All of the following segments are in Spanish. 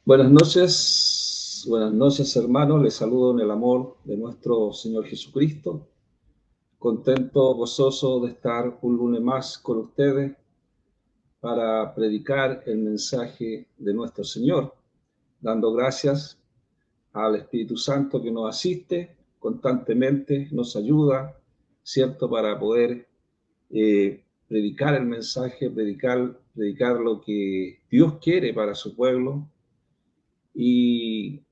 Buenas noches hermanos, les saludo en el amor de nuestro Señor Jesucristo. Contento, gozoso de estar un lunes más con ustedes para predicar el mensaje de nuestro Señor, dando gracias al Espíritu Santo que nos asiste constantemente, nos ayuda, ¿cierto?, para poder predicar el mensaje, predicar lo que Dios quiere para su pueblo. Y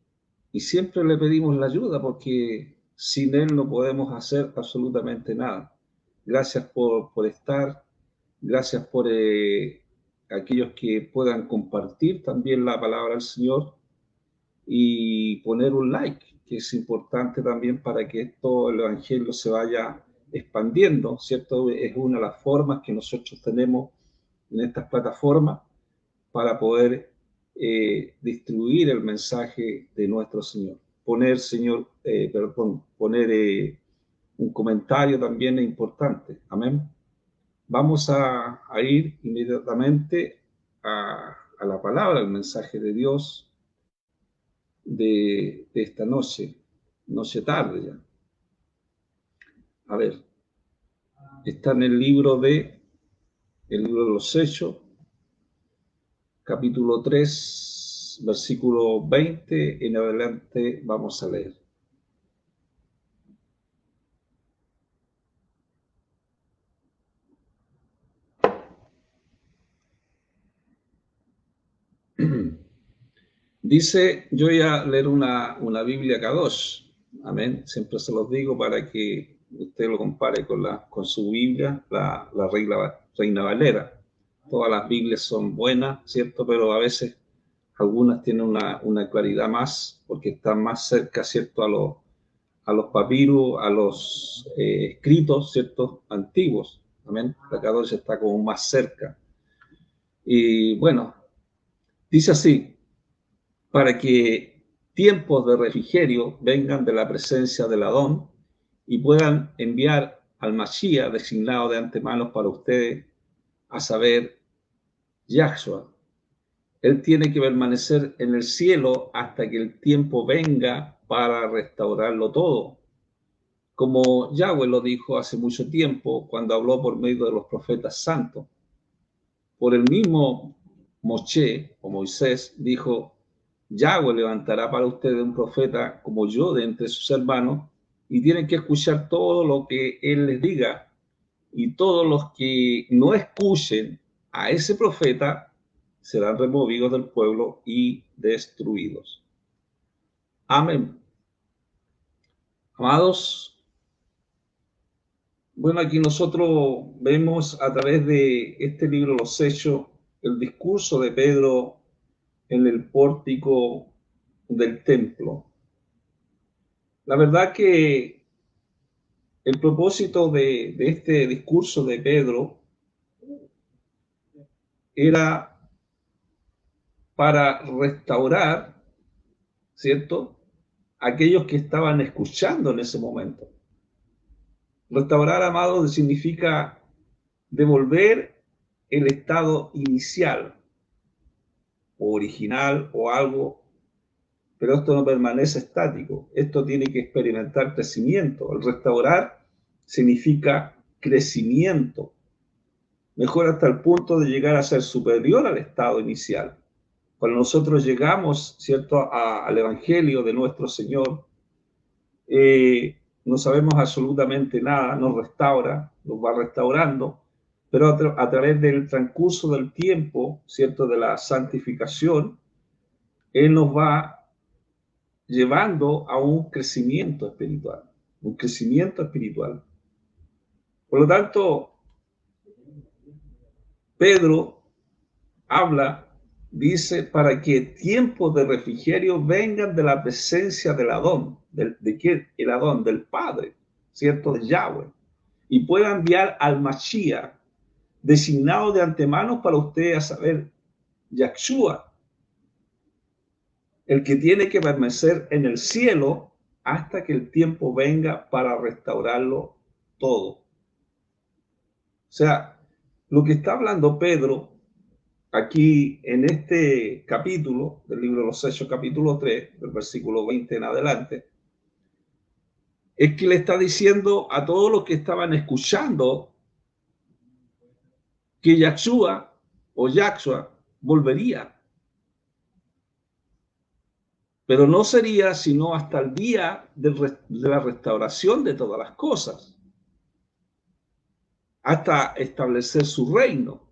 siempre le pedimos la ayuda porque sin Él no podemos hacer absolutamente nada. Gracias por estar, gracias por aquellos que puedan compartir también la palabra del Señor y poner un like, que es importante también para que esto, el Evangelio se vaya expandiendo, ¿cierto? Es una de las formas que nosotros tenemos en estas plataformas para poder distribuir el mensaje de nuestro Señor. Poner un comentario también es importante. Amén. Vamos a ir inmediatamente a la palabra, al mensaje de Dios de esta noche tarde ya. A ver, está en el libro de los Hechos, capítulo 3, versículo 20 en adelante vamos a leer. Dice, yo voy a leer una Biblia Kadosh, amén, siempre se los digo para que usted lo compare con su Biblia, la Reina Valera. Todas las Biblias son buenas, ¿cierto? Pero a veces algunas tienen una claridad más, porque están más cerca, ¿cierto?, a los papiros, a los escritos, ¿cierto?, antiguos, amén. La Kadosh está como más cerca. Y bueno, dice así: para que tiempos de refrigerio vengan de la presencia del Adón y puedan enviar al Mashiach designado de antemano para ustedes, a saber, Yahshua. Él tiene que permanecer en el cielo hasta que el tiempo venga para restaurarlo todo. Como Yahweh lo dijo hace mucho tiempo cuando habló por medio de los profetas santos. Por el mismo Moshe o Moisés dijo: Yahweh levantará para ustedes un profeta como yo de entre sus hermanos, y tienen que escuchar todo lo que él les diga, y todos los que no escuchen a ese profeta serán removidos del pueblo y destruidos. Amén. Amados, bueno, aquí nosotros vemos a través de este libro, Los Hechos, el discurso de Pedro en el pórtico del templo. La verdad que el propósito de este discurso de Pedro era para restaurar, ¿cierto?, aquellos que estaban escuchando en ese momento. Restaurar, amados, significa devolver el estado inicial o original o algo, pero esto no permanece estático, esto tiene que experimentar crecimiento. El restaurar significa crecimiento, mejor hasta el punto de llegar a ser superior al estado inicial. Cuando nosotros llegamos, ¿cierto?, al Evangelio de nuestro Señor, no sabemos absolutamente nada, nos restaura, nos va restaurando, pero a través del transcurso del tiempo, ¿cierto?, de la santificación, Él nos va llevando a un crecimiento espiritual, Por lo tanto, Pedro habla, dice, para que tiempos de refrigerio vengan de la presencia del Adón. ¿De qué? El Adón, del Padre, ¿cierto?, de Yahweh, y pueda enviar al Mashiach, designado de antemano para ustedes, a saber, Yahshua, el que tiene que permanecer en el cielo hasta que el tiempo venga para restaurarlo todo. O sea, lo que está hablando Pedro aquí en este capítulo del libro de los Hechos, capítulo 3, del versículo 20 en adelante, es que le está diciendo a todos los que estaban escuchando que Yahshua o Yahshua volvería. Pero no sería sino hasta el día de la restauración de todas las cosas, hasta establecer su reino.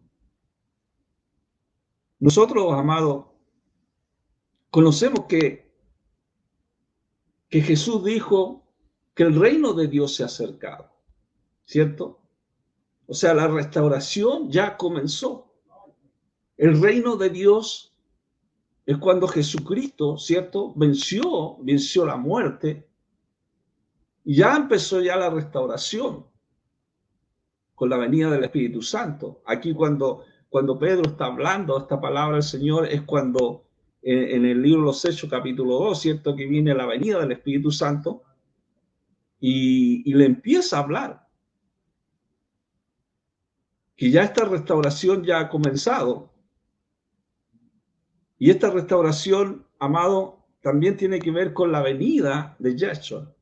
Nosotros, amados, conocemos que Jesús dijo que el reino de Dios se ha acercado, ¿cierto? O sea, la restauración ya comenzó. El reino de Dios es cuando Jesucristo, ¿cierto? Venció la muerte y ya empezó ya la restauración con la venida del Espíritu Santo. Aquí cuando Pedro está hablando esta palabra del Señor es cuando en el libro de los Hechos capítulo 2, ¿cierto? Que viene la venida del Espíritu Santo y le empieza a hablar. Que ya esta restauración ya ha comenzado. Y esta restauración, amado, también tiene que ver con la venida de Yahshua,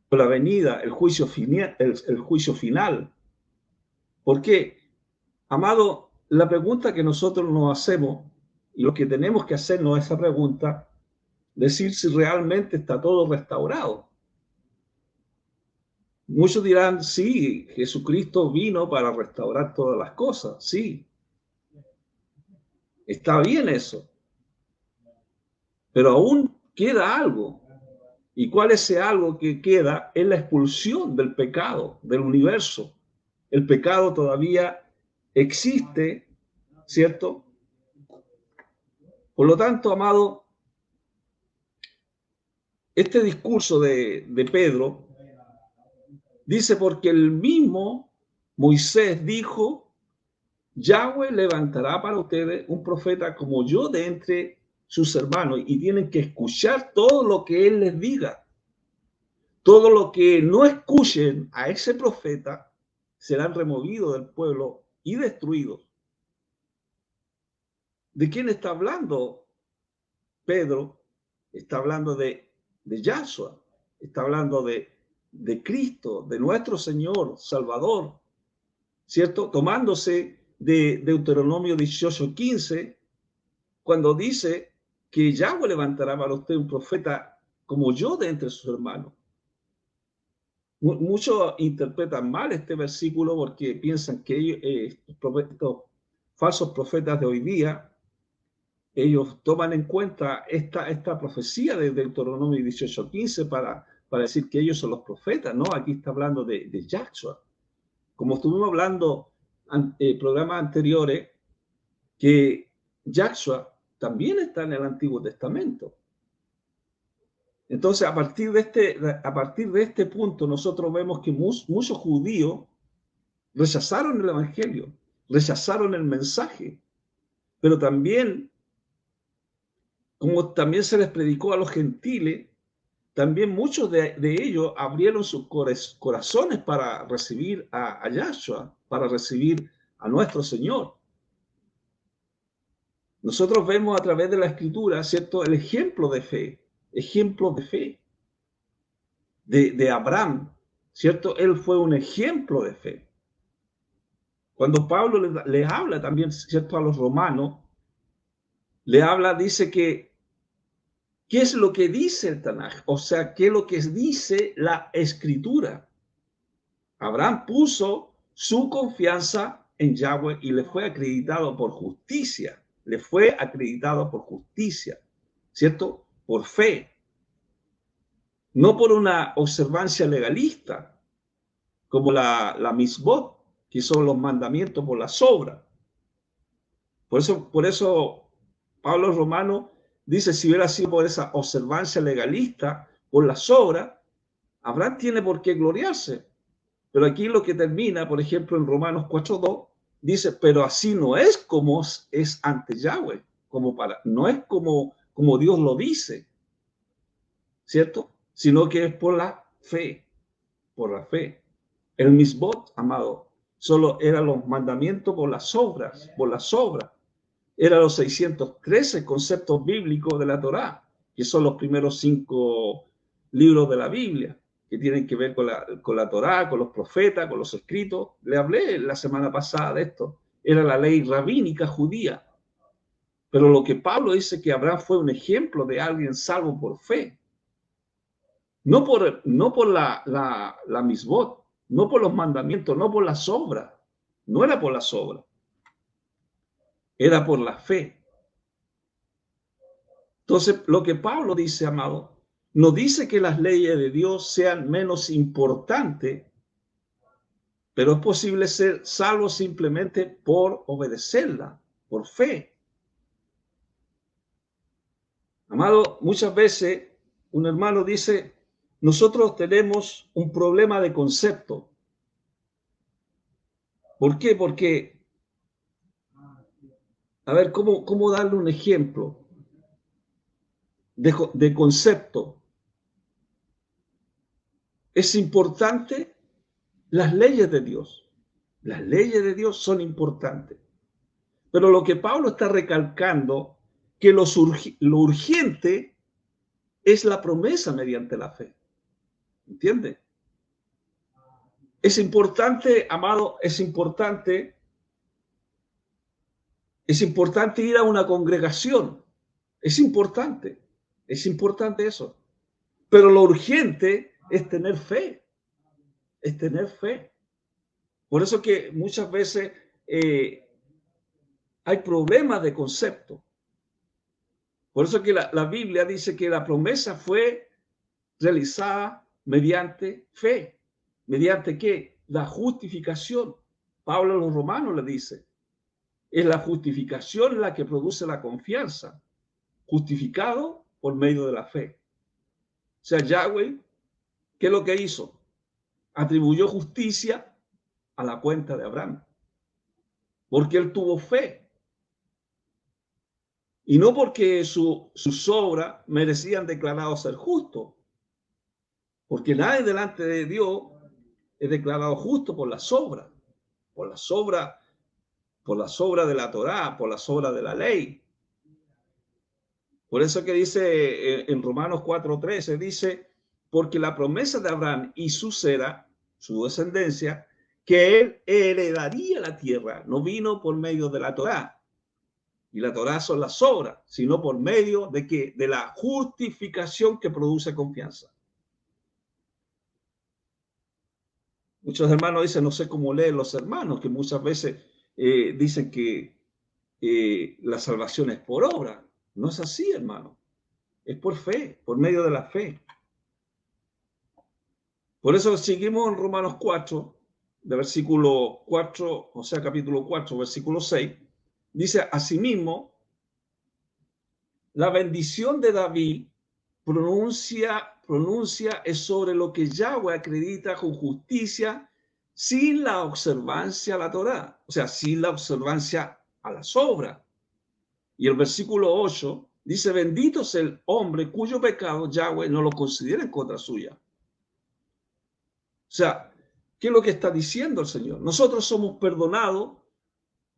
con la venida, el juicio final. ¿Por qué? Amado, la pregunta que nosotros nos hacemos, y lo que tenemos que hacernos esa pregunta, decir si realmente está todo restaurado. Muchos dirán, sí, Jesucristo vino para restaurar todas las cosas, sí. Está bien eso. Pero aún queda algo. ¿Y cuál es ese algo que queda? Es la expulsión del pecado, del universo. El pecado todavía existe, ¿cierto? Por lo tanto, amado, este discurso de Pedro dice porque el mismo Moisés dijo, Yahweh levantará para ustedes un profeta como yo de entre sus hermanos y tienen que escuchar todo lo que él les diga. Todo lo que no escuchen a ese profeta serán removidos del pueblo y destruidos. ¿De quién está hablando Pedro? Está hablando de Yahshua, está hablando de Cristo, de nuestro Señor, Salvador, ¿cierto? Tomándose de Deuteronomio 18:15, cuando dice que Yahweh levantará para usted un profeta como yo de entre sus hermanos. Muchos interpretan mal este versículo porque piensan que ellos, estos falsos profetas de hoy día, ellos toman en cuenta esta profecía de Deuteronomio 18:15 para decir que ellos son los profetas, ¿no? Aquí está hablando de Yahshua. Como estuvimos hablando en programas anteriores, que Yahshua también está en el Antiguo Testamento. Entonces, a partir de este punto, nosotros vemos que muchos judíos rechazaron el Evangelio, rechazaron el mensaje, pero también, como también se les predicó a los gentiles, también muchos de ellos abrieron sus corazones para recibir a Yahshua, para recibir a nuestro Señor. Nosotros vemos a través de la Escritura, ¿cierto?, el ejemplo de fe de Abraham, ¿cierto? Él fue un ejemplo de fe. Cuando Pablo les habla también, ¿cierto?, a los romanos, le habla, dice que, ¿qué es lo que dice el Tanaj? O sea, ¿qué es lo que dice la Escritura? Abraham puso su confianza en Yahweh y le fue acreditado por justicia. Le fue acreditado por justicia, ¿cierto? Por fe. No por una observancia legalista, como la misbot, que son los mandamientos por las obras. Por eso Pablo Romano dice, si hubiera sido por esa observancia legalista, por las obras, Abraham tiene por qué gloriarse. Pero aquí lo que termina, por ejemplo, en Romanos 4:2, dice, pero así no es como es ante Yahweh, no es como Dios lo dice, ¿cierto? Sino que es por la fe, por la fe. El misbot, amado, solo eran los mandamientos por las obras, eran los 613 conceptos bíblicos de la Torá, que son los primeros 5 libros de la Biblia, que tienen que ver con la Torá, con los profetas, con los escritos. Le hablé la semana pasada de esto. Era la ley rabínica judía. Pero lo que Pablo dice que Abraham fue un ejemplo de alguien salvo por fe. No por la misbot, no por los mandamientos, no por las obras. No era por las obras. Era por la fe. Entonces, lo que Pablo dice, amado, no dice que las leyes de Dios sean menos importantes, pero es posible ser salvo simplemente por obedecerla, por fe. Amado, muchas veces un hermano dice, nosotros tenemos un problema de concepto. ¿Por qué? Porque, a ver, ¿cómo darle un ejemplo de concepto? Es importante las leyes de Dios. Las leyes de Dios son importantes. Pero lo que Pablo está recalcando, que lo urgente es la promesa mediante la fe. ¿Entiende? Es importante, amado, es importante ir a una congregación. Es importante eso. Pero lo urgente es tener fe. Es tener fe. Por eso que muchas veces hay problemas de concepto. Por eso que la Biblia dice que la promesa fue realizada mediante fe. ¿Mediante qué? La justificación. Pablo a los romanos le dice, es la justificación la que produce la confianza. Justificado por medio de la fe. O sea, Yahweh, ¿qué es lo que hizo? Atribuyó justicia a la cuenta de Abraham. Porque él tuvo fe. Y no porque sus obras merecían declarado ser justo. Porque nadie delante de Dios es declarado justo por las obras. Por las obras de la Torá, por las obras de la ley. Por eso que dice en Romanos 4:13, dice, porque la promesa de Abraham y su descendencia, que él heredaría la tierra, no vino por medio de la Torá. Y la Torá son las obras, sino por medio de ¿qué? De la justificación que produce confianza. Muchos hermanos dicen, no sé cómo leen los hermanos, que muchas veces dicen que la salvación es por obra. No es así, hermano. Es por fe, por medio de la fe. Por eso seguimos en Romanos 4, de versículo 4, o sea, capítulo 4, versículo 6. Dice, asimismo, la bendición de David pronuncia es sobre lo que Yahweh acredita con justicia sin la observancia a la Torá, o sea, sin la observancia a las obras. Y el versículo 8 dice, bendito es el hombre cuyo pecado Yahweh no lo considera en contra suya. O sea, ¿qué es lo que está diciendo el Señor? Nosotros somos perdonados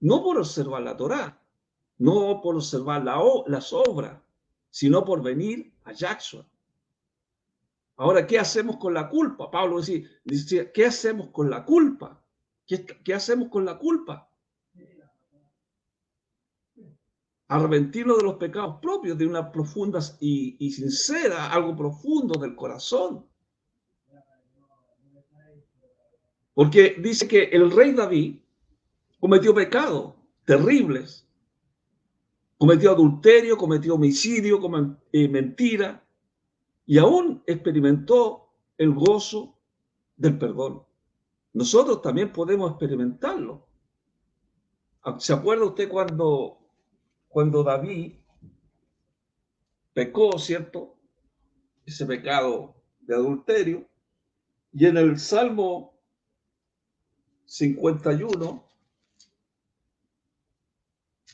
no por observar la Torá, no por observar las obras, sino por venir a Yahshua. Ahora, ¿qué hacemos con la culpa? Pablo dice, ¿qué hacemos con la culpa? ¿Qué hacemos con la culpa? Arrepentirnos de los pecados propios, de una profunda y sincera, algo profundo del corazón. Porque dice que el rey David cometió pecados terribles. Cometió adulterio, cometió homicidio, mentira, y aún experimentó el gozo del perdón. Nosotros también podemos experimentarlo. ¿Se acuerda usted cuando David pecó, cierto? Ese pecado de adulterio. Y en el Salmo 51,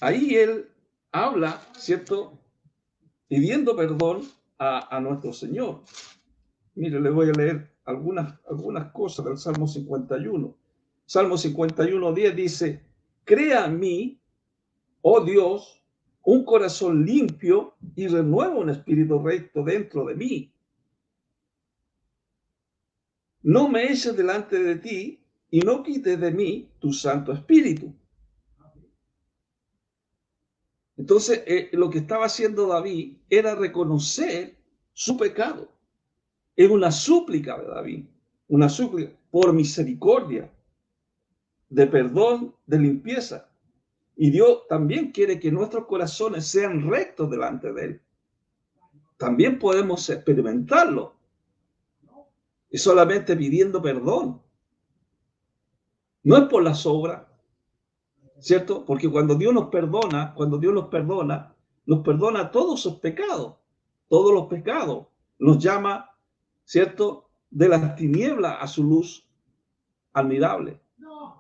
ahí él habla, ¿cierto? Pidiendo perdón a nuestro Señor. Mire, le voy a leer algunas cosas del Salmo 51. Salmo 51:10 dice, crea en mí, oh Dios, un corazón limpio y renueva un espíritu recto dentro de mí. No me eches delante de ti y no quites de mí tu Santo Espíritu. Entonces, lo que estaba haciendo David era reconocer su pecado. Es una súplica de David, una súplica por misericordia, de perdón, de limpieza. Y Dios también quiere que nuestros corazones sean rectos delante de Él. También podemos experimentarlo. Es solamente pidiendo perdón. No es por las obras, ¿cierto? Porque cuando Dios nos perdona, nos perdona todos sus pecados, todos los pecados. Nos llama, ¿cierto? De las tinieblas a su luz admirable.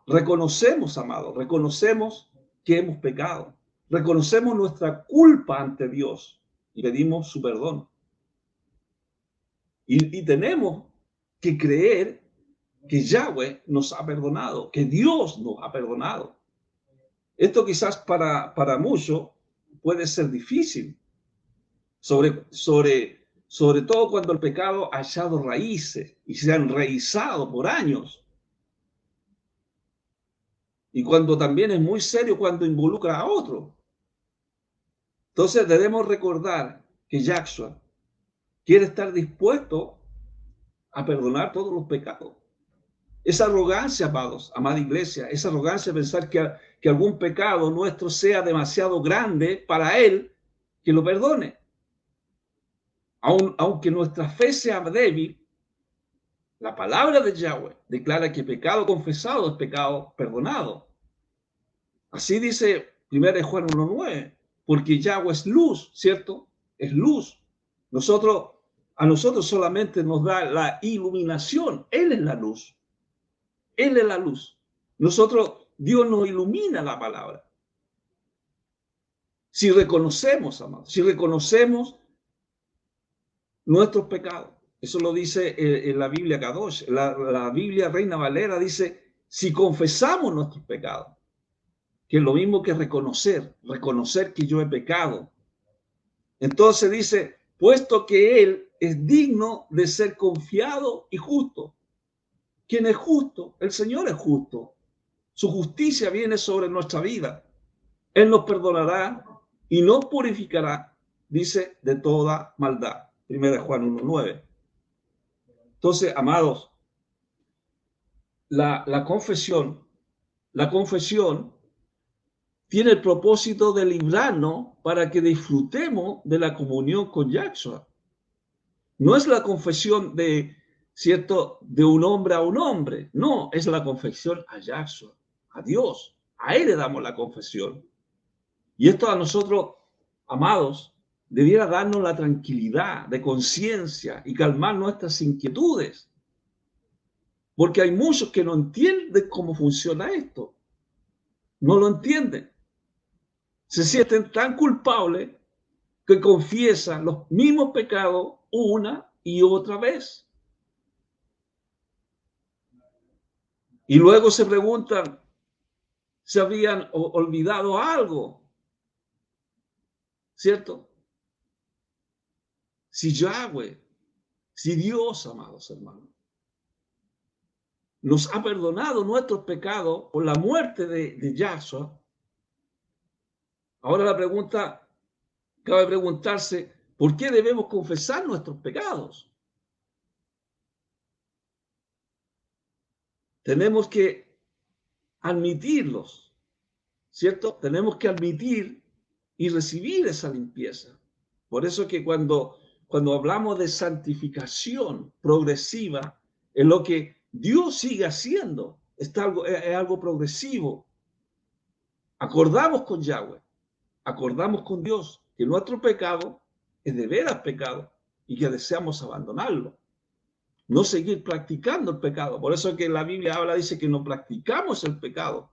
Reconocemos, amados, reconocemos que hemos pecado. Reconocemos nuestra culpa ante Dios y pedimos su perdón. Y tenemos que creer que Yahweh nos ha perdonado, que Dios nos ha perdonado. Esto quizás para muchos puede ser difícil, sobre todo cuando el pecado ha echado raíces y se ha enraizado por años. Y cuando también es muy serio cuando involucra a otro. Entonces debemos recordar que Yahshua quiere estar dispuesto a perdonar todos los pecados. Esa arrogancia, amados, amada iglesia, esa arrogancia de pensar que algún pecado nuestro sea demasiado grande para Él, que lo perdone. Aunque nuestra fe sea débil, la palabra de Yahweh declara que pecado confesado es pecado perdonado. Así dice 1 Juan 1:9, porque Yahweh es luz, ¿cierto? Es luz. A nosotros solamente nos da la iluminación. Él es la luz. Él es la luz. Dios nos ilumina la palabra. Si reconocemos, amados, si reconocemos nuestros pecados. Eso lo dice en la Biblia Kadosh. La Biblia Reina Valera dice, si confesamos nuestros pecados, que es lo mismo que reconocer que yo he pecado. Entonces dice, puesto que Él es digno de ser confiado y justo. ¿Quién es justo? El Señor es justo. Su justicia viene sobre nuestra vida. Él nos perdonará y nos purificará, dice, de toda maldad. 1 Juan 1:9. Entonces, amados, la confesión tiene el propósito de librarnos para que disfrutemos de la comunión con Yahshua. No es la confesión ¿cierto?, de un hombre a un hombre. No, es la confesión a Yahshua, a Dios. A Él le damos la confesión. Y esto a nosotros, amados, debiera darnos la tranquilidad de conciencia y calmar nuestras inquietudes. Porque hay muchos que no entienden cómo funciona esto. No lo entienden. Se sienten tan culpables que confiesan los mismos pecados una y otra vez. Y luego se preguntan si habían olvidado algo. ¿Cierto? Si Yahweh, si Dios, amados hermanos, nos ha perdonado nuestros pecados por la muerte de Yahshua, ahora la pregunta, cabe preguntarse, ¿por qué debemos confesar nuestros pecados? Tenemos que admitirlos, ¿cierto? Tenemos que admitir y recibir esa limpieza. Por eso que cuando hablamos de santificación progresiva, es lo que Dios sigue haciendo, es algo progresivo. Acordamos con Yahweh, acordamos con Dios que nuestro pecado es de veras pecado y que deseamos abandonarlo. No seguir practicando el pecado. Por eso que la Biblia dice que no practicamos el pecado,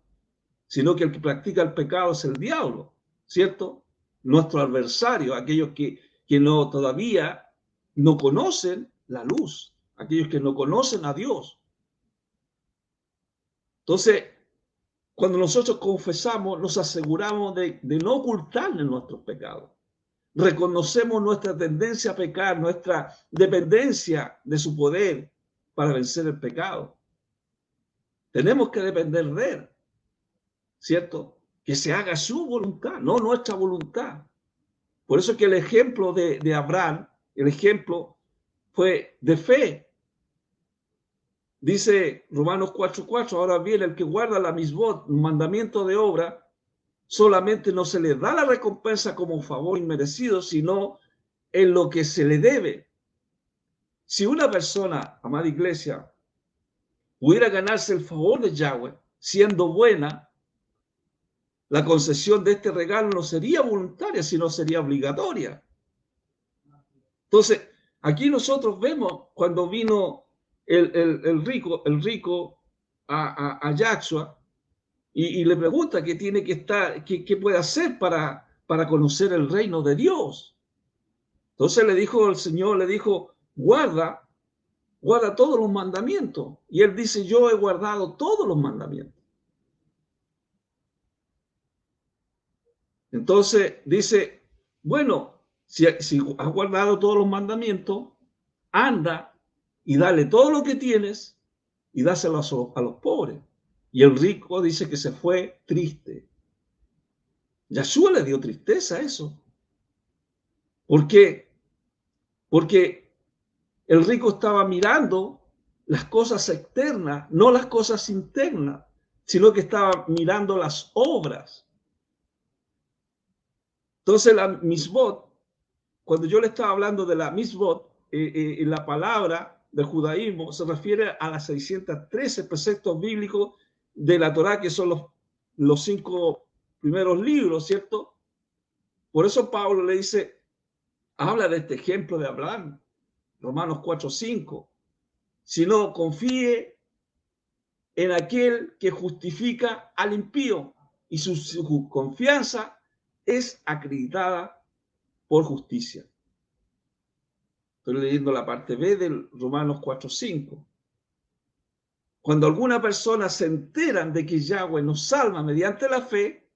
sino que el que practica el pecado es el diablo, ¿cierto? Nuestro adversario, aquellos que todavía no conocen la luz, aquellos que no conocen a Dios. Entonces, Cuando nosotros confesamos, nos aseguramos de no ocultarle nuestros pecados. Reconocemos nuestra tendencia a pecar, nuestra dependencia de su poder para vencer el pecado. Tenemos que depender de él, ¿cierto? Que se haga su voluntad, no nuestra voluntad. Por eso es que el ejemplo de Abraham, el ejemplo fue de fe. Dice Romanos 4:4, ahora bien, el que guarda la misbot, mandamiento de obra, solamente no se le da la recompensa como un favor inmerecido, sino en lo que se le debe. Si una persona, amada iglesia, pudiera ganarse el favor de Yahweh, siendo buena, la concesión de este regalo no sería voluntaria, sino sería obligatoria. Entonces, aquí nosotros vemos cuando vino el rico a Yahshua y le pregunta qué tiene que estar, qué puede hacer para conocer el reino de Dios. Entonces le dijo el Señor, le dijo, guarda todos los mandamientos. Y él dice, yo he guardado todos los mandamientos. Entonces dice, bueno, si has guardado todos los mandamientos, anda y dale todo lo que tienes y dáselo a los pobres. Y el rico dice que se fue triste. Yahshua le dio tristeza a eso. ¿Por qué? Porque el rico estaba mirando las cosas externas, no las cosas internas, sino que estaba mirando las obras. Entonces la misbot, cuando yo le estaba hablando de la misbot, la palabra del judaísmo se refiere a las 613 preceptos bíblicos de la Torá, que son los 5 primeros libros, ¿cierto? Por eso Pablo le dice, habla de este ejemplo de Abraham, Romanos 4:5. Si no, confíe en aquel que justifica al impío y su confianza es acreditada por justicia. Estoy leyendo la parte B del Romanos 4:5. Cuando alguna persona se enteran de que Yahweh nos salva mediante la fe,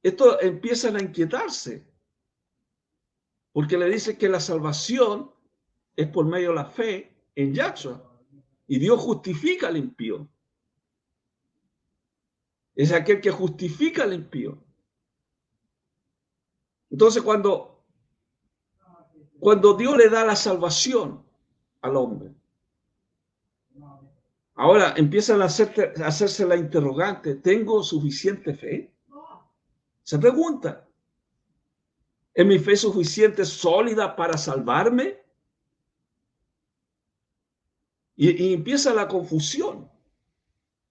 esto empiezan a inquietarse, porque le dice que la salvación es por medio de la fe en Yahshua, y Dios justifica al impío. Es aquel que justifica al impío. Entonces, cuando Dios le da la salvación al hombre, ahora empiezan a hacerse la interrogante, ¿tengo suficiente fe? Se pregunta, ¿es mi fe suficiente, sólida para salvarme? Y empieza la confusión.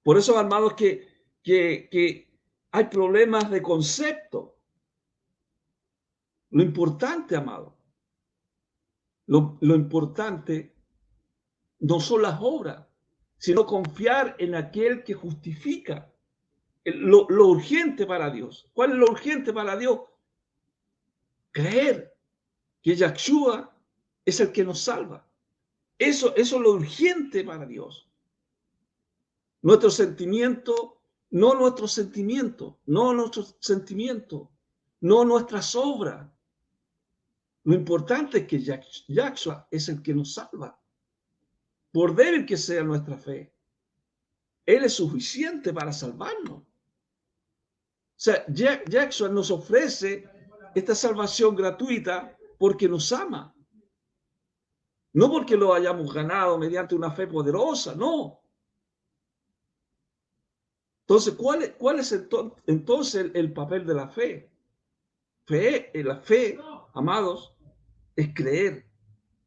Por eso, hermanos, que hay problemas de concepto. Lo importante, amado, lo importante no son las obras, sino confiar en aquel que justifica. Lo urgente para Dios. ¿Cuál es lo urgente para Dios? Creer que Yahshua es el que nos salva. Eso es lo urgente para Dios. Nuestro sentimiento, no nuestro sentimiento, no nuestros sentimientos, no nuestras obras. Lo importante es que Yahshua es el que nos salva. Por débil que sea nuestra fe, Él es suficiente para salvarnos. O sea, Yahshua nos ofrece esta salvación gratuita porque nos ama. No porque lo hayamos ganado mediante una fe poderosa, no. Entonces, ¿cuál es entonces el papel de la fe? La fe, amados, es creer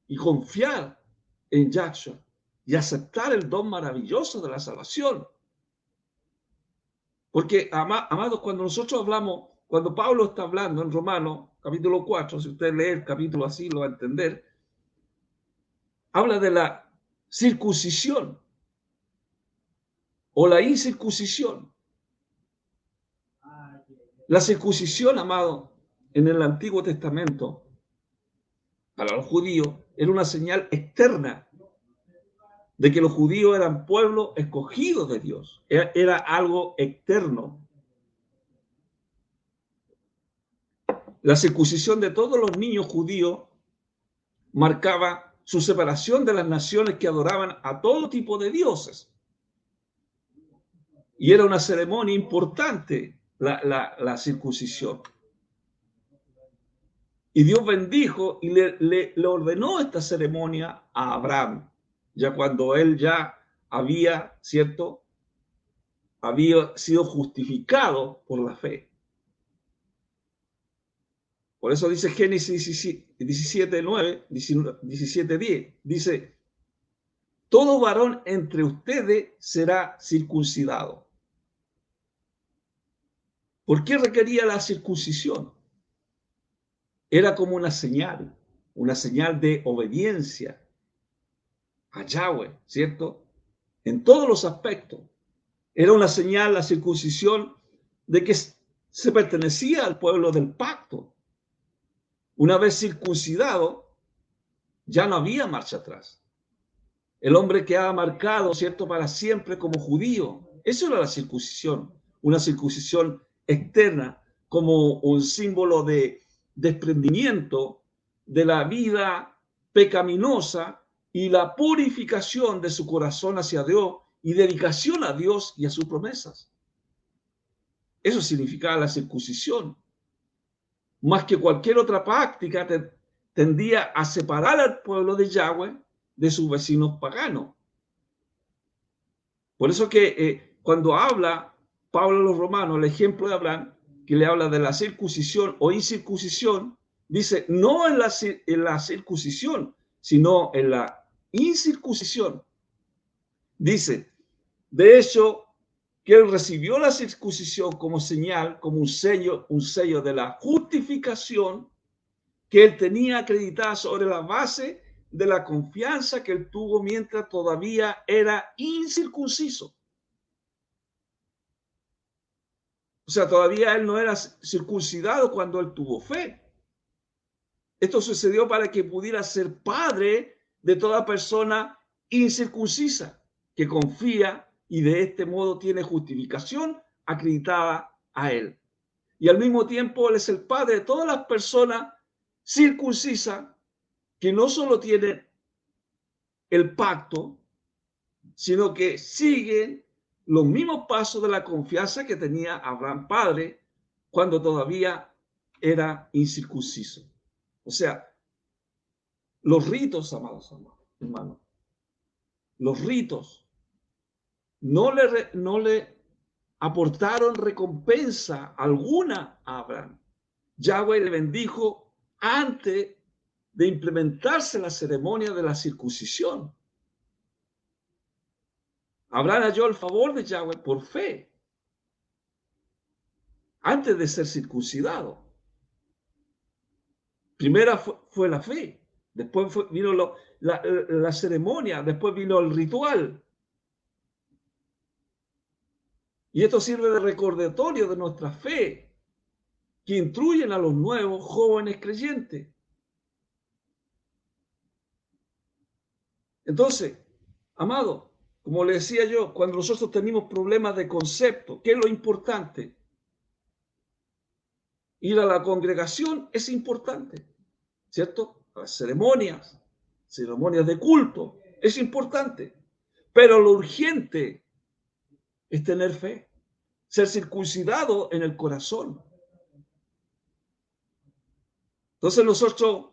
y confiar en Yahshua y aceptar el don maravilloso de la salvación. Porque, amados, cuando nosotros hablamos, cuando Pablo está hablando en Romanos, capítulo 4, si usted lee el capítulo así, lo va a entender, habla de la circuncisión o la incircuncisión. La circuncisión, amado, en el Antiguo Testamento, para los judíos, era una señal externa de que los judíos eran pueblo escogido de Dios. Era algo externo. La circuncisión de todos los niños judíos marcaba su separación de las naciones que adoraban a todo tipo de dioses. Y era una ceremonia importante la circuncisión. Y Dios bendijo y le ordenó esta ceremonia a Abraham, ya cuando él ya había, ¿cierto? Había sido justificado por la fe. Por eso dice Génesis 17:9, 17:10, dice, todo varón entre ustedes será circuncidado. ¿Por qué requería la circuncisión? Era como una señal de obediencia a Yahweh, ¿cierto? En todos los aspectos. Era una señal, la circuncisión, de que se pertenecía al pueblo del pacto. Una vez circuncidado, ya no había marcha atrás. El hombre quedaba marcado, ¿cierto?, para siempre como judío. Eso era la circuncisión, una circuncisión externa, como un símbolo de desprendimiento de la vida pecaminosa y la purificación de su corazón hacia Dios y dedicación a Dios y a sus promesas. Eso significaba la circuncisión. Más que cualquier otra práctica, tendía a separar al pueblo de Yahweh de sus vecinos paganos. Por eso que cuando habla Pablo a los romanos, el ejemplo de Abraham, que le habla de la circuncisión o incircuncisión, dice no en la circuncisión, sino en la incircuncisión. Dice, de hecho, que él recibió la circuncisión como señal, como un sello de la justificación que él tenía acreditada sobre la base de la confianza que él tuvo mientras todavía era incircunciso. O sea, todavía él no era circuncidado cuando él tuvo fe. Esto sucedió para que pudiera ser padre de toda persona incircuncisa que confía y de este modo tiene justificación acreditada a él. Y al mismo tiempo él es el padre de todas las personas circuncisas que no solo tienen el pacto, sino que siguen los mismos pasos de la confianza que tenía Abraham padre cuando todavía era incircunciso. O sea, los ritos, amados hermanos, los ritos no le aportaron recompensa alguna a Abraham. Yahweh le bendijo antes de implementarse la ceremonia de la circuncisión. Abraham halló el favor de Yahweh por fe, antes de ser circuncidado. Primera fue la fe, después vino la ceremonia, después vino el ritual. Y esto sirve de recordatorio de nuestra fe, que instruyen a los nuevos jóvenes creyentes. Entonces, amado, como le decía yo, cuando nosotros tenemos problemas de concepto, ¿qué es lo importante? Ir a la congregación es importante, ¿cierto? Las ceremonias de culto, es importante. Pero lo urgente es tener fe, ser circuncidado en el corazón. Entonces nosotros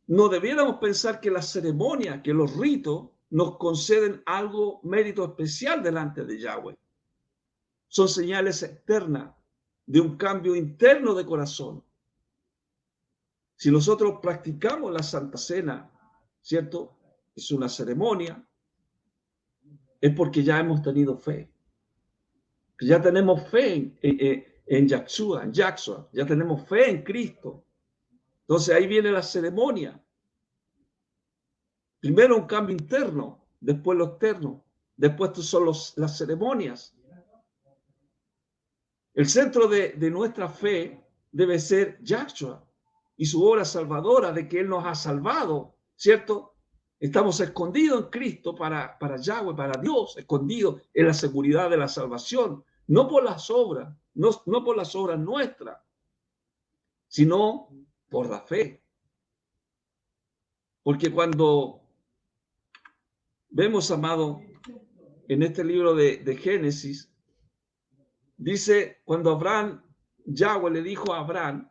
no debiéramos pensar que las ceremonias, que los ritos nos conceden algo, mérito especial delante de Yahweh. Son señales externas de un cambio interno de corazón. Si nosotros practicamos la Santa Cena, ¿cierto? Es una ceremonia, es porque ya hemos tenido fe. Ya tenemos fe en Yahshua, ya tenemos fe en Cristo. Entonces ahí viene la ceremonia. Primero un cambio interno, después lo externo, después son las ceremonias. El centro de nuestra fe debe ser Yahshua y su obra salvadora de que Él nos ha salvado, ¿cierto? Estamos escondidos en Cristo para Yahweh, para Dios, escondidos en la seguridad de la salvación, no por las obras, no por las obras nuestras, sino por la fe. Porque cuando vemos, amado, en este libro de Génesis, dice, cuando Abraham, Yahweh le dijo a Abraham,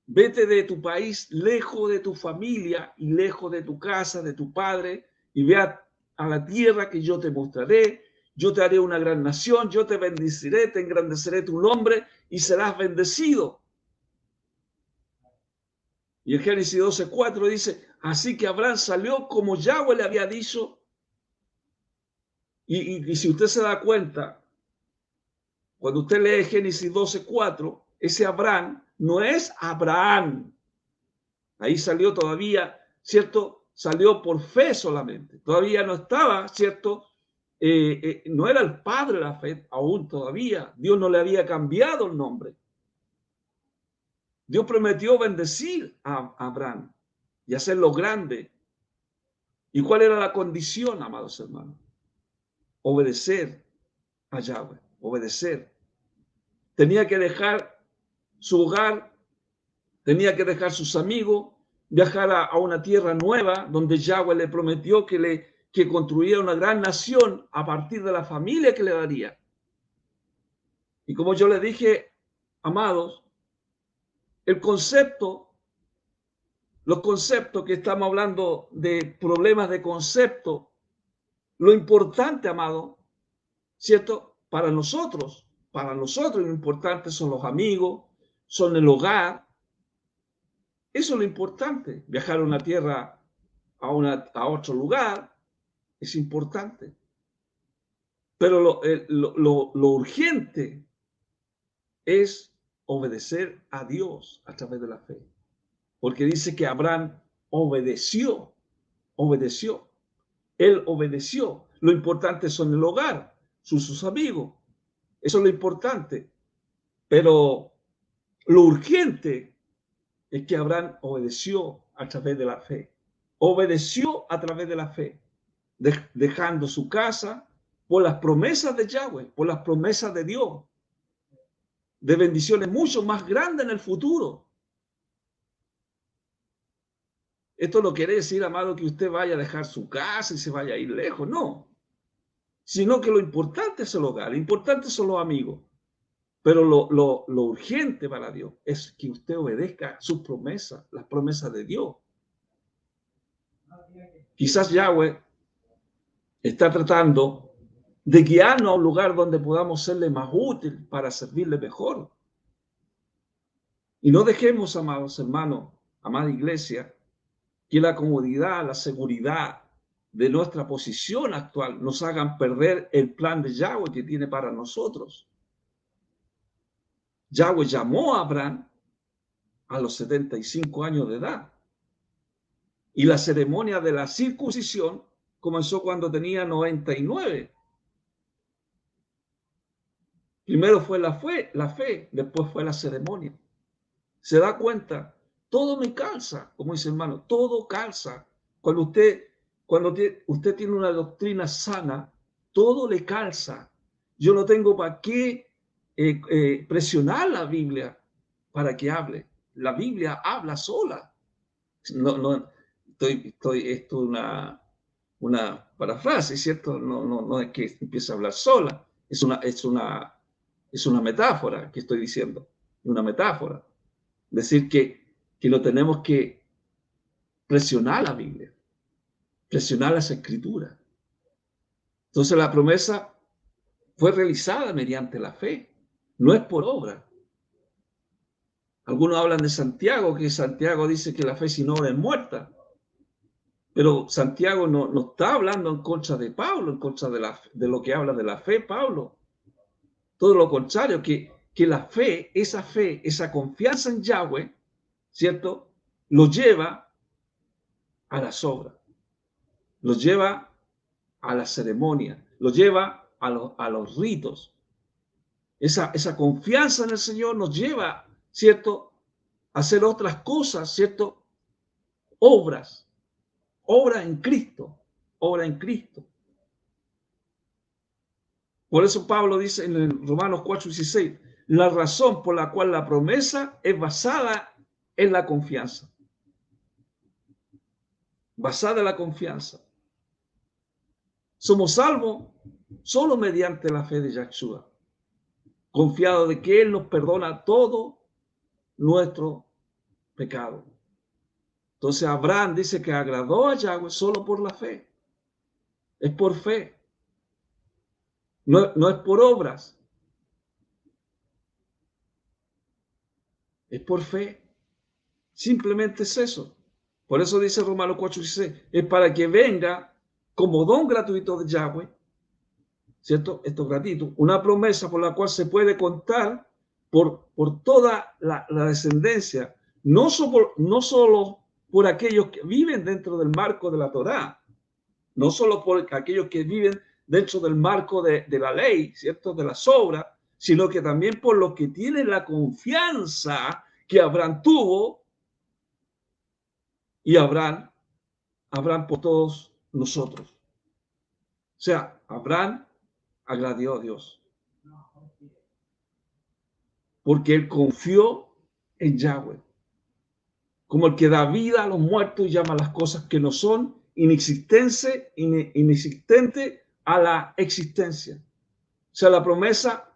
vete de tu país, lejos de tu familia y lejos de tu casa, de tu padre, y ve a la tierra que yo te mostraré. Yo te haré una gran nación, yo te bendeciré, te engrandeceré tu nombre y serás bendecido. Y en Génesis 12:4 dice, así que Abraham salió como Yahweh le había dicho. Y si usted se da cuenta, cuando usted lee Génesis 12:4, ese Abraham no es Abraham. Ahí salió todavía, ¿cierto? Salió por fe solamente. Todavía no estaba, ¿cierto? No era el padre de la fe aún todavía. Dios no le había cambiado el nombre. Dios prometió bendecir a Abraham y hacerlo grande. ¿Y cuál era la condición, amados hermanos? Obedecer a Yahweh, obedecer. Tenía que dejar su hogar, tenía que dejar sus amigos, viajar a una tierra nueva donde Yahweh le prometió que construiría una gran nación a partir de la familia que le daría. Y como yo le dije, amados, el concepto, los conceptos que estamos hablando de problemas de concepto, lo importante, amado, ¿cierto? Para nosotros lo importante son los amigos, son el hogar. Eso es lo importante. Viajar a una tierra, a otro lugar, es importante. Pero lo urgente es obedecer a Dios a través de la fe. Porque dice que Abraham obedeció. Él obedeció. Lo importante son el hogar, sus amigos. Eso es lo importante. Pero lo urgente es que Abraham obedeció a través de la fe. Obedeció a través de la fe, dejando su casa por las promesas de Yahweh, por las promesas de Dios, de bendiciones mucho más grandes en el futuro. Esto no quiere decir, amado, que usted vaya a dejar su casa y se vaya a ir lejos, no. Sino que lo importante es el hogar, lo importante son los amigos. Pero lo urgente para Dios es que usted obedezca sus promesas, las promesas de Dios. Quizás Yahweh está tratando de guiarnos a un lugar donde podamos serle más útil para servirle mejor. Y no dejemos, amados hermanos, amada iglesia, que la comodidad, la seguridad de nuestra posición actual nos hagan perder el plan de Yahweh que tiene para nosotros. Yahweh llamó a Abraham a los 75 años de edad. Y la ceremonia de la circuncisión comenzó cuando tenía 99. Primero fue la fe, después fue la ceremonia. Se da cuenta, todo me calza, como dice el hermano, todo calza. Cuando usted tiene una doctrina sana, todo le calza. Yo no tengo para qué presionar la Biblia para que hable. La Biblia habla sola. Esto es una parafrase, ¿cierto? No es que empiece a hablar sola. Es una metáfora que estoy diciendo. Una metáfora. Decir que no tenemos que presionar la Biblia, presionar las Escrituras. Entonces la promesa fue realizada mediante la fe, no es por obra. Algunos hablan de Santiago, que Santiago dice que la fe sin obra es muerta. Pero Santiago no está hablando en contra de Pablo, en contra de lo que habla de la fe, Pablo. Todo lo contrario, que la fe, esa confianza en Yahweh, ¿cierto? Lo lleva a las obras, lo lleva a la ceremonia, lo lleva a los ritos. Esa confianza en el Señor nos lleva, ¿cierto?, a hacer otras cosas, ¿cierto? Obras obra en Cristo, obra en Cristo. Por eso Pablo dice en el Romanos 4:16, la razón por la cual la promesa es basada en la confianza. Basada en la confianza. Somos salvos solo mediante la fe de Yahshua, confiado de que Él nos perdona todo nuestro pecado. Entonces Abraham dice que agradó a Yahweh solo por la fe. Es por fe. No es por obras. Es por fe. Simplemente es eso. Por eso dice Romanos 4:16, es para que venga como don gratuito de Yahweh, ¿cierto? Esto es gratuito, una promesa por la cual se puede contar por toda la descendencia, no solo por aquellos que viven dentro del marco de la Torá, no solo por aquellos que viven dentro del marco de la ley, ¿cierto? De las obras, sino que también por los que tienen la confianza que Abraham tuvo y Abraham por todos nosotros. O sea, Abraham agradó a Dios porque él confió en Yahweh, como el que da vida a los muertos y llama a las cosas que no son inexistentes a la existencia. O sea, la promesa,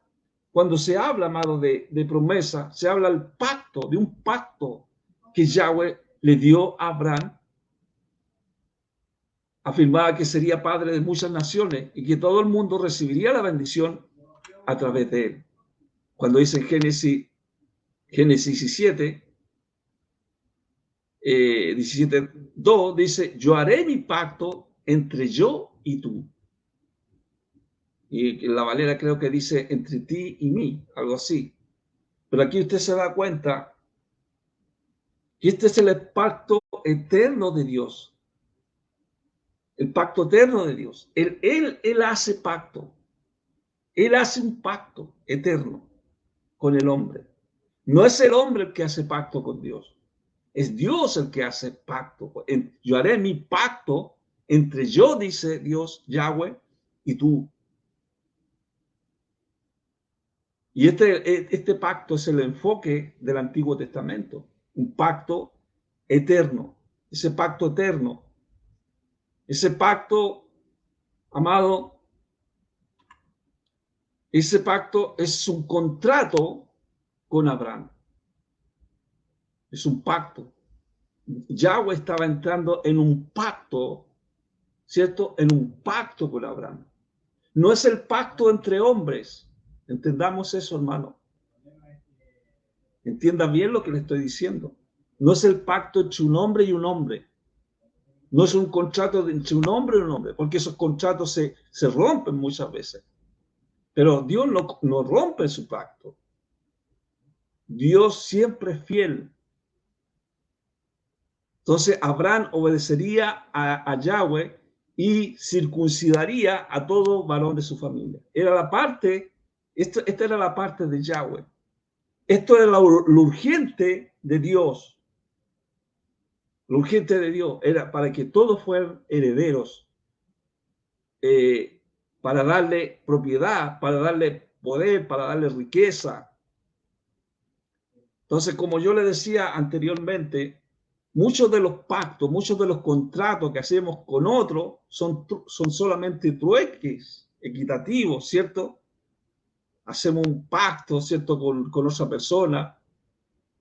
cuando se habla, amado, de promesa, se habla del pacto, de un pacto que Yahweh le dio a Abraham. Afirmaba que sería padre de muchas naciones y que todo el mundo recibiría la bendición a través de él. Cuando dice en Génesis 17:2, dice, yo haré mi pacto entre yo y tú. Y la Valera creo que dice entre ti y mí, algo así. Pero aquí usted se da cuenta que este es el pacto eterno de Dios. El pacto eterno de Dios. Él hace pacto. Él hace un pacto eterno con el hombre. No es el hombre el que hace pacto con Dios. Es Dios el que hace pacto. Yo haré mi pacto entre yo, dice Dios, Yahweh, y tú. Y este pacto es el enfoque del Antiguo Testamento. Un pacto eterno. Ese pacto eterno. Ese pacto, amado, ese pacto es un contrato con Abraham. Es un pacto. Yahweh estaba entrando en un pacto, ¿cierto? En un pacto con Abraham. No es el pacto entre hombres. Entendamos eso, hermano. Entienda bien lo que le estoy diciendo. No es el pacto entre un hombre y un hombre. No es un contrato entre un hombre y un hombre, porque esos contratos se rompen muchas veces. Pero Dios no rompe su pacto. Dios siempre es fiel. Entonces Abraham obedecería a Yahweh y circuncidaría a todo varón de su familia. Era la parte, esta era la parte de Yahweh. Esto era lo urgente de Dios. Lo urgente de Dios era para que todos fueran herederos, para darle propiedad, para darle poder, para darle riqueza. Entonces, como yo le decía anteriormente, muchos de los pactos, muchos de los contratos que hacemos con otros son solamente trueques equitativos, ¿cierto? Hacemos un pacto, ¿cierto? Con otra persona,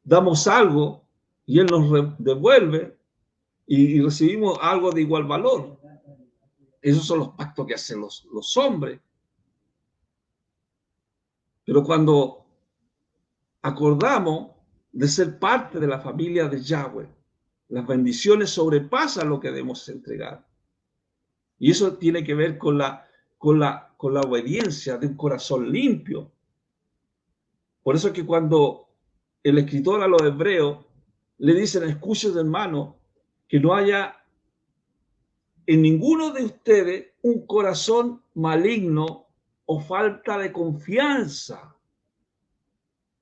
damos algo y él nos devuelve y recibimos algo de igual valor. Esos son los pactos que hacen los hombres. Pero cuando acordamos de ser parte de la familia de Yahweh, las bendiciones sobrepasan lo que debemos entregar. Y eso tiene que ver con la obediencia de un corazón limpio. Por eso es que cuando el escritor a los hebreos le dicen, escuchen, hermano, que no haya en ninguno de ustedes un corazón maligno o falta de confianza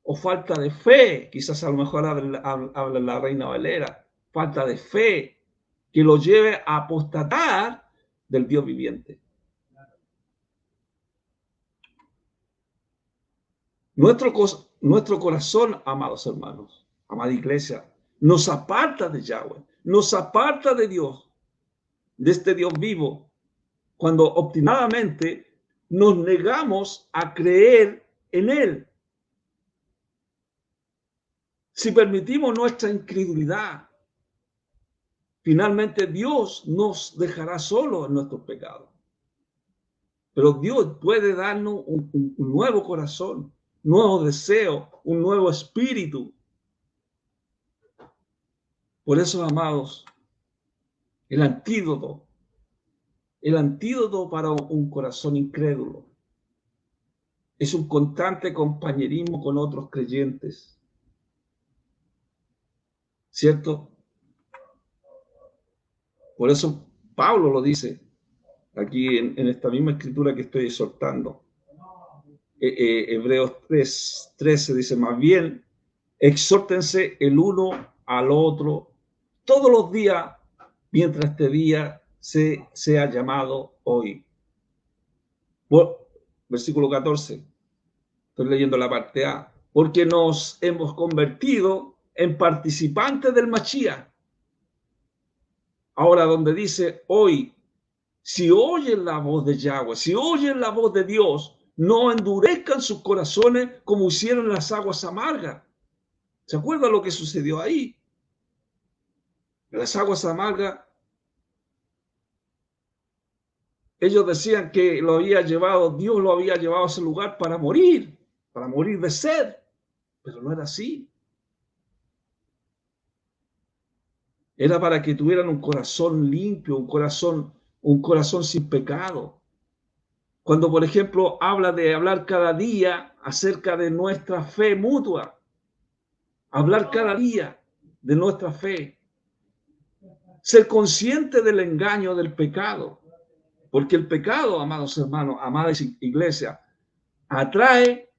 o falta de fe. Quizás a lo mejor habla la Reina Valera, falta de fe. que lo lleve a apostatar del Dios viviente. Nuestro corazón, amados hermanos, amada iglesia, nos aparta de Yahweh, nos aparta de Dios, de este Dios vivo, cuando obstinadamente nos negamos a creer en Él. Si permitimos nuestra incredulidad, finalmente Dios nos dejará solos en nuestros pecados. Pero Dios puede darnos un nuevo corazón, nuevos deseos, un nuevo espíritu. Por eso, amados, el antídoto para un corazón incrédulo es un constante compañerismo con otros creyentes. ¿Cierto? Por eso Pablo lo dice aquí en esta misma escritura que estoy exhortando. Hebreos 3:13 dice, más bien, exhórtense el uno al otro todos los días, mientras este día sea llamado hoy. Versículo 14, estoy leyendo la parte A, porque nos hemos convertido en participantes del Mashiach. Ahora donde dice hoy, si oyen la voz de Yahweh, si oyen la voz de Dios, no endurezcan sus corazones como hicieron las aguas amargas. ¿Se acuerda lo que sucedió ahí? Las aguas amargas, ellos decían que Dios lo había llevado a ese lugar para morir de sed, pero no era así. Era para que tuvieran un corazón limpio, un corazón sin pecado. Cuando, por ejemplo, habla de hablar cada día acerca de nuestra fe mutua, hablar cada día de nuestra fe, ser consciente del engaño del pecado, porque el pecado, amados hermanos, amadas iglesia, atrae,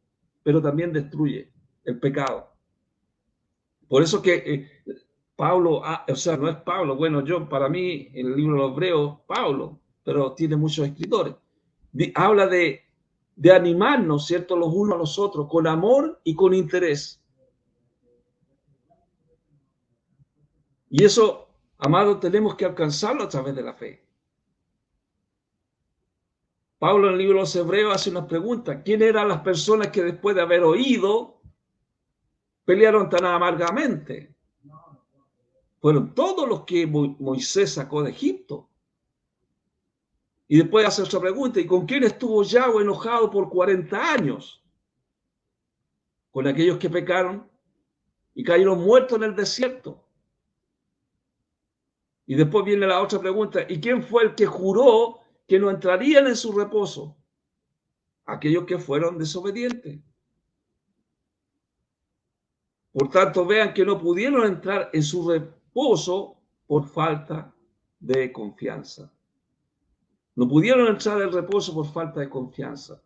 pero también destruye el pecado. Por eso que Pablo, o sea, no es Pablo, bueno, para mí, el libro de los Hebreos, Pablo, pero tiene muchos escritores, habla de animarnos, ¿cierto?, los unos a los otros, con amor y con interés. Y eso, amados, tenemos que alcanzarlo a través de la fe. Pablo en el libro de los Hebreos hace una pregunta: ¿quién eran las personas que después de haber oído pelearon tan amargamente? Fueron todos los que Moisés sacó de Egipto. Y después hace otra pregunta: ¿y con quién estuvo Yahweh enojado por 40 años? Con aquellos que pecaron y cayeron muertos en el desierto. Y después viene la otra pregunta: ¿y quién fue el que juró que no entrarían en su reposo? Aquellos que fueron desobedientes. Por tanto, vean que no pudieron entrar en su reposo por falta de confianza. No pudieron entrar en reposo por falta de confianza.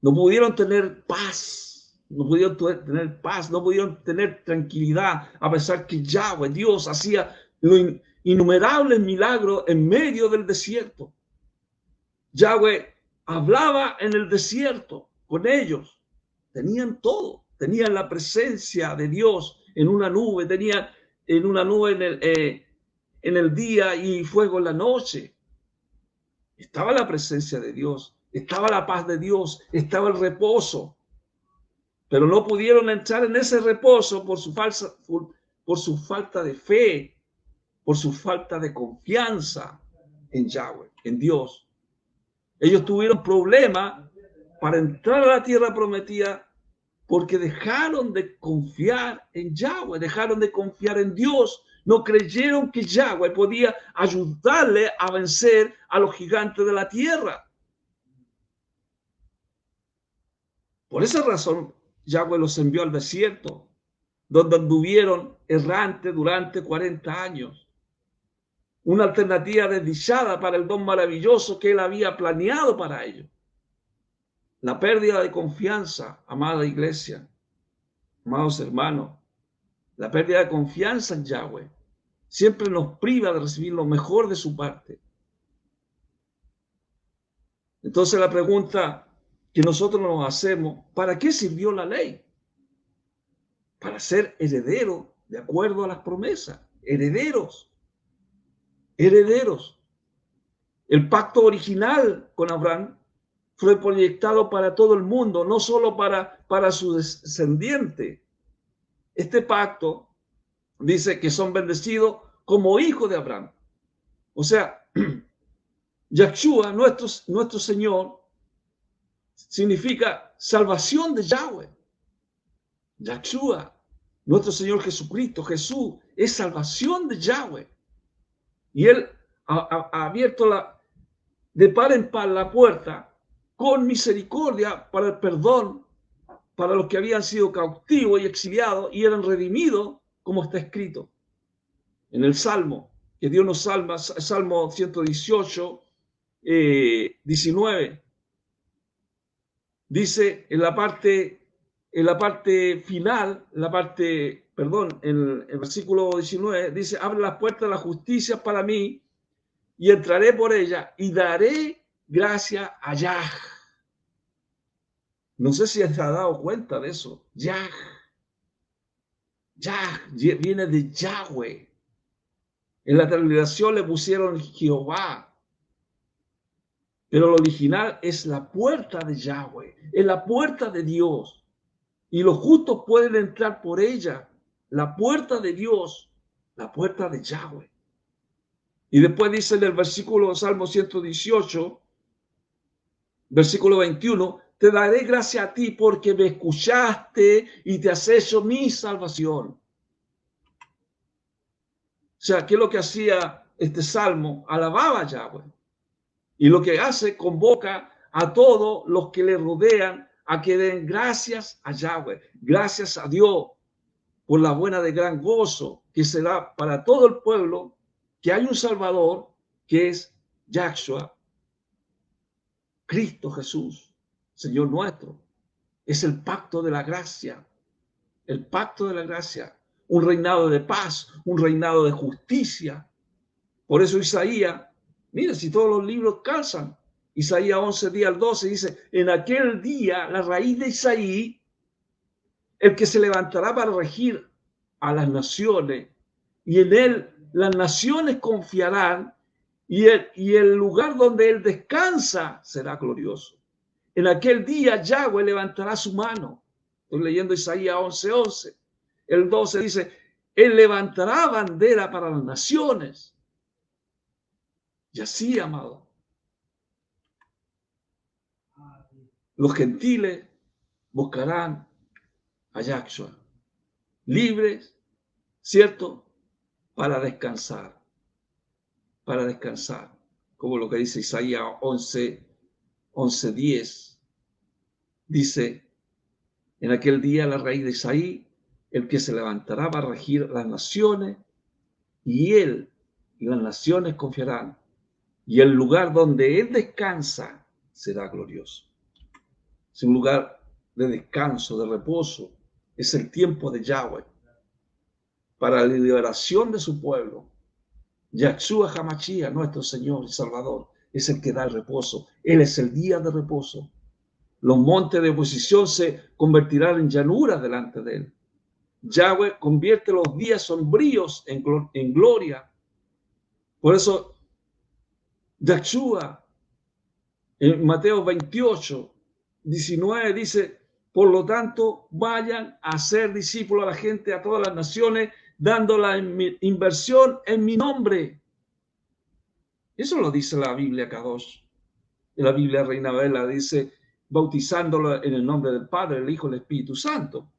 No pudieron tener paz. No pudieron tener paz, no pudieron tener tranquilidad, a pesar que Yahweh, Dios, hacía innumerables milagros en medio del desierto. Yahweh hablaba en el desierto con ellos. Tenían todo. Tenían la presencia de Dios en una nube. Tenían en una nube en el día y fuego en la noche. Estaba la presencia de Dios. Estaba la paz de Dios. Estaba el reposo. Pero no pudieron entrar en ese reposo por su falta de fe, por su falta de confianza en Yahweh, en Dios. Ellos tuvieron problemas para entrar a la tierra prometida porque dejaron de confiar en Yahweh, dejaron de confiar en Dios. No creyeron que Yahweh podía ayudarle a vencer a los gigantes de la tierra. Por esa razón, Yahweh los envió al desierto, donde anduvieron errantes durante 40 años. Una alternativa desdichada para el don maravilloso que él había planeado para ellos. La pérdida de confianza, amada iglesia, amados hermanos, la pérdida de confianza en Yahweh siempre nos priva de recibir lo mejor de su parte. Entonces la pregunta que nosotros nos hacemos, ¿para qué sirvió la ley? Para ser herederos de acuerdo a las promesas. Herederos. Herederos. El pacto original con Abraham fue proyectado para todo el mundo, no solo para su descendiente. Este pacto dice que son bendecidos como hijos de Abraham. O sea, Yahshua, nuestro Señor, significa salvación de Yahweh. Yahshua, nuestro Señor Jesucristo, Jesús, es salvación de Yahweh. Y Él ha abierto de par en par la puerta con misericordia para el perdón para los que habían sido cautivos y exiliados y eran redimidos, como está escrito en el Salmo, que Dios nos salva, Salmo 118, 19. Dice en la parte final, en el versículo 19, dice, abre las puertas de la justicia para mí y entraré por ella y daré gracia a Yah. No sé si se ha dado cuenta de eso. Yah viene de Yahweh. En la transliteración le pusieron Jehová. Pero lo original es la puerta de Yahweh. Es la puerta de Dios. Y los justos pueden entrar por ella. La puerta de Dios. La puerta de Yahweh. Y después dice en el versículo de Salmo 118, versículo 21, te daré gracia a ti porque me escuchaste y te has hecho mi salvación. O sea, ¿qué es lo que hacía este salmo? Alababa a Yahweh. Y lo que hace, convoca a todos los que le rodean a que den gracias a Yahweh. Gracias a Dios por la buena de gran gozo que se da para todo el pueblo, que hay un Salvador que es Yahshua, Cristo Jesús, Señor nuestro. Es el pacto de la gracia, el pacto de la gracia, un reinado de paz, un reinado de justicia. Por eso Isaías, mira, si todos los libros calzan, Isaías 11, 10 al 12 dice, en aquel día la raíz de Isaí, el que se levantará para regir a las naciones, y en él las naciones confiarán, y el lugar donde él descansa será glorioso. En aquel día Yahweh levantará su mano. Estoy leyendo Isaías 11, 11. El 12 dice, él levantará bandera para las naciones. Y así, amado, los gentiles buscarán a Yahshua, libres, ¿cierto? Para descansar, como lo que dice Isaías 11, 10. Dice, en aquel día la raíz de Isaí, el que se levantará para regir las naciones, y él y las naciones confiarán, y el lugar donde él descansa será glorioso. Es un lugar de descanso, de reposo. Es el tiempo de Yahweh para la liberación de su pueblo. Yahshua HaMashiach, nuestro Señor y Salvador, es el que da el reposo. Él es el día de reposo. Los montes de oposición se convertirán en llanuras delante de él. Yahweh convierte los días sombríos en gloria. Por eso, Yahshua, en Mateo 28, 19 dice, por lo tanto, vayan a ser discípulos a la gente, a todas las naciones, dando la inversión en mi nombre. Eso lo dice la Biblia Kadosh. La Biblia Reina Valera dice, bautizándolo en el nombre del Padre, el Hijo y el Espíritu Santo.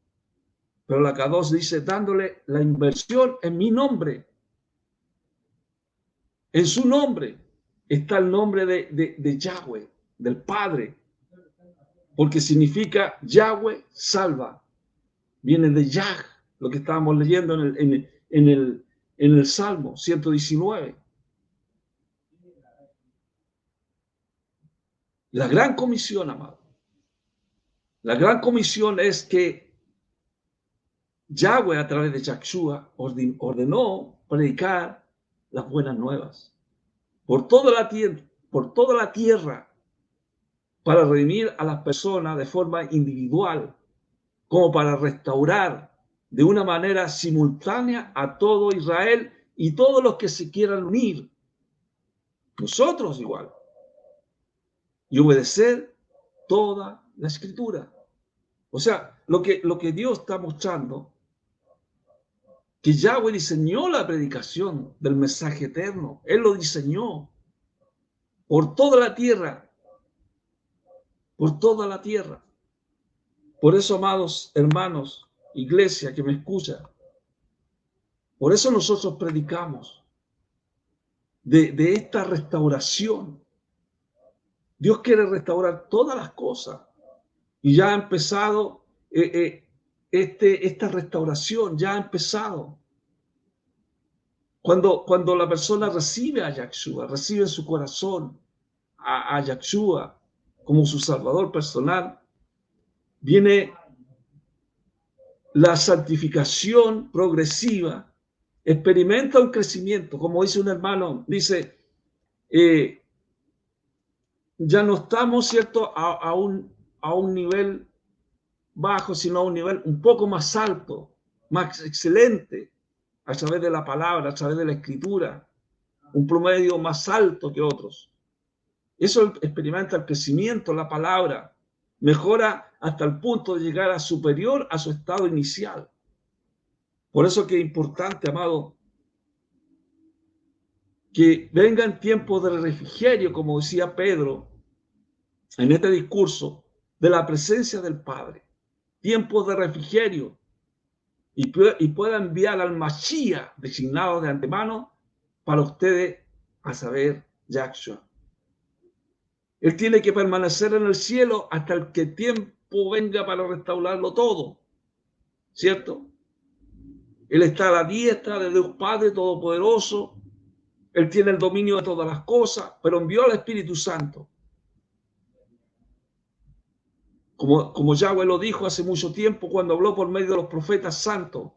Pero la Kadosh dice, dándole la inversión en mi nombre. En su nombre está el nombre de Yahweh, del Padre. Porque significa Yahweh salva. Viene de Yah, lo que estábamos leyendo en el Salmo 119. La gran comisión, amado. La gran comisión es que Yahweh a través de Yahshua ordenó predicar las buenas nuevas por toda la tierra, para redimir a las personas de forma individual, como para restaurar de una manera simultánea a todo Israel y todos los que se quieran unir. Nosotros igual. Y obedecer toda la Escritura. O sea, lo que Dios está mostrando, que Yahweh diseñó la predicación del mensaje eterno. Él lo diseñó por toda la tierra. Por toda la tierra. Por eso, amados hermanos, iglesia que me escucha, por eso nosotros predicamos de esta restauración. Dios quiere restaurar todas las cosas y ya ha empezado esta restauración, ya ha empezado. Cuando la persona recibe a Yahshua, recibe en su corazón a Yahshua como su Salvador personal, viene la santificación progresiva, experimenta un crecimiento, como dice un hermano, dice, ya no estamos, ¿cierto?, a un nivel bajo, sino a un nivel un poco más alto, más excelente, a través de la palabra, a través de la escritura, un promedio más alto que otros. Eso experimenta el crecimiento, la palabra, mejora hasta el punto de llegar a superior a su estado inicial. Por eso que es importante, amado, que vengan tiempos de refrigerio, como decía Pedro en este discurso, de la presencia del Padre. Tiempos de refrigerio. Y pueda enviar al Mashiach designado de antemano para ustedes, a saber, Yahshua. Él tiene que permanecer en el cielo hasta el que tiempo venga para restaurarlo todo. ¿Cierto? Él está a la diestra de Dios Padre Todopoderoso. Él tiene el dominio de todas las cosas, pero envió al Espíritu Santo. Como Yahweh lo dijo hace mucho tiempo cuando habló por medio de los profetas santos.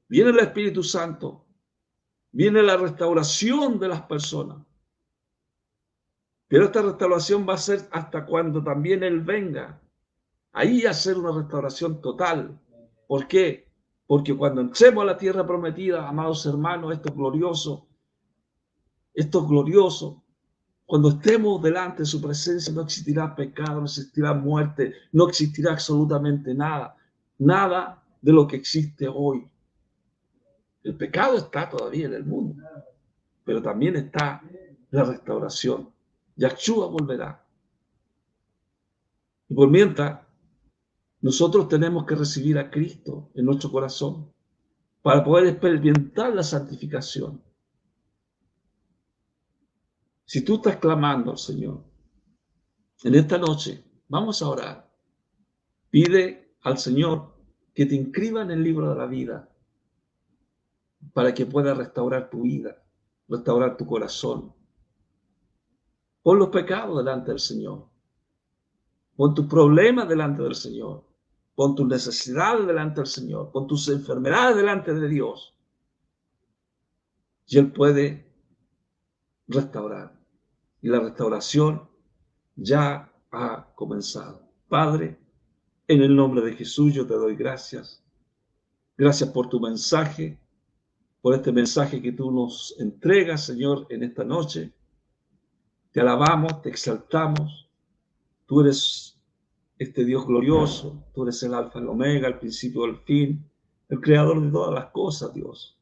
Viene el Espíritu Santo. Viene la restauración de las personas. Pero esta restauración va a ser hasta cuando también Él venga. Ahí hacer una restauración total. ¿Por qué? Porque cuando entremos a la tierra prometida, amados hermanos, esto es glorioso. Cuando estemos delante de su presencia, no existirá pecado, no existirá muerte, no existirá absolutamente nada. Nada de lo que existe hoy. El pecado está todavía en el mundo, pero también está la restauración. Yahshua volverá. Y por mientras, nosotros tenemos que recibir a Cristo en nuestro corazón para poder experimentar la santificación. Si tú estás clamando al Señor, en esta noche, vamos a orar. Pide al Señor que te inscriba en el libro de la vida para que pueda restaurar tu vida, restaurar tu corazón. Pon los pecados delante del Señor. Pon tus problemas delante del Señor. Pon tus necesidades delante del Señor. Pon tus enfermedades delante de Dios. Y Él puede restaurar. Y la restauración ya ha comenzado. Padre, en el nombre de Jesús yo te doy gracias. Gracias por tu mensaje, por este mensaje que tú nos entregas, Señor, en esta noche. Te alabamos, te exaltamos. Tú eres este Dios glorioso. Tú eres el alfa, el omega, el principio, el fin, el creador de todas las cosas, Dios.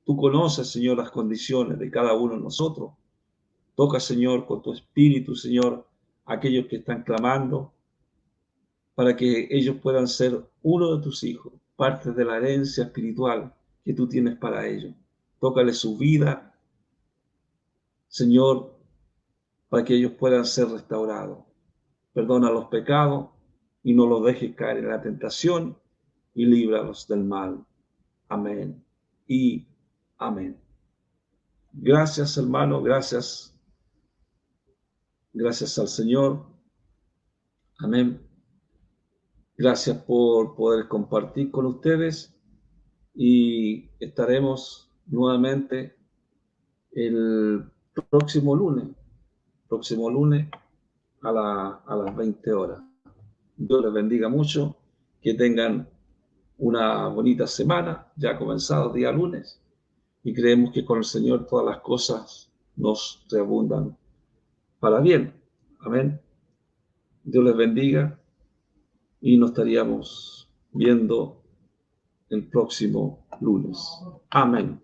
Tú conoces, Señor, las condiciones de cada uno de nosotros. Toca, Señor, con tu espíritu, Señor, a aquellos que están clamando, para que ellos puedan ser uno de tus hijos, parte de la herencia espiritual que tú tienes para ellos. Tócale su vida, Señor, para que ellos puedan ser restaurados. Perdona los pecados y no los dejes caer en la tentación y líbralos del mal. Amén y amén. Gracias, hermano, gracias. Gracias al Señor. Amén. Gracias por poder compartir con ustedes. y estaremos nuevamente el próximo lunes a las 20 horas. Dios les bendiga mucho, que tengan una bonita semana, ya ha comenzado día lunes, y creemos que con el Señor todas las cosas nos reabundan para bien. Amén. Dios les bendiga y nos estaríamos viendo el próximo lunes. Amén.